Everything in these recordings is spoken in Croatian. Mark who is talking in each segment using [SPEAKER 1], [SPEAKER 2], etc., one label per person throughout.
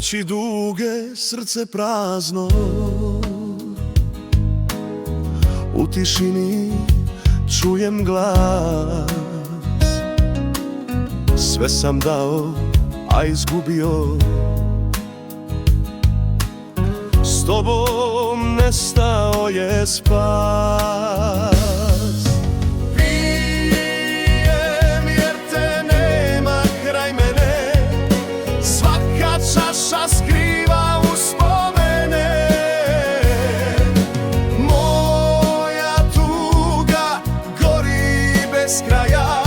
[SPEAKER 1] Noći duge, srce prazno, u tišini čujem glas. Sve sam dao, a izgubio. S tobom nestao je spas. Pijem jer te nema kraj mene, svaka čaša skriva uspomene. Moja tuga gori bez kraja,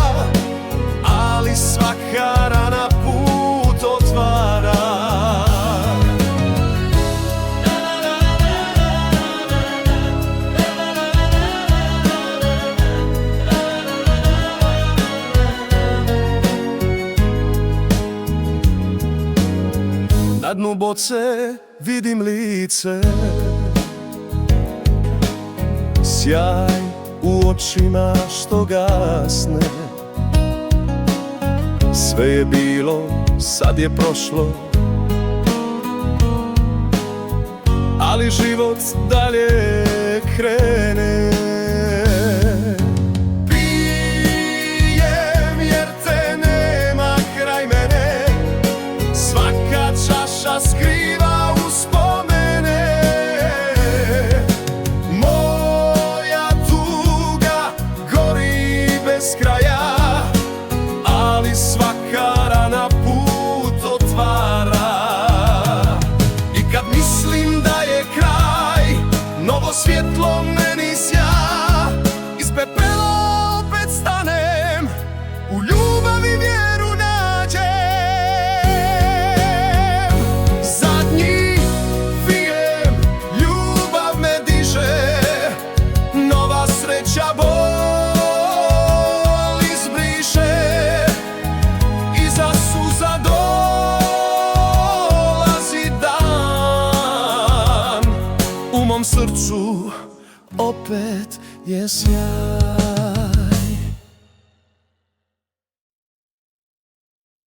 [SPEAKER 1] ali svaka rana put otvara. Na dnu boce vidim lice, sjaj u očima što gasne. Sve je bilo, sad je prošlo, ali život dalje krene. Pijem jer te nema kraj mene, svaka čaša skriva uspomene. Moja tuga gori bez kraja, ali svaka rana put otvara. I kad mislim da je kraj, novo svjetlo meni sja. Iz pepela opet stanem, u ljubavi vjeru nađem. Zadnji vijem, ljubav me diže, nova sreća bol izbriše. Iza suza dolazi dan, u mom srcu opet je sjaj.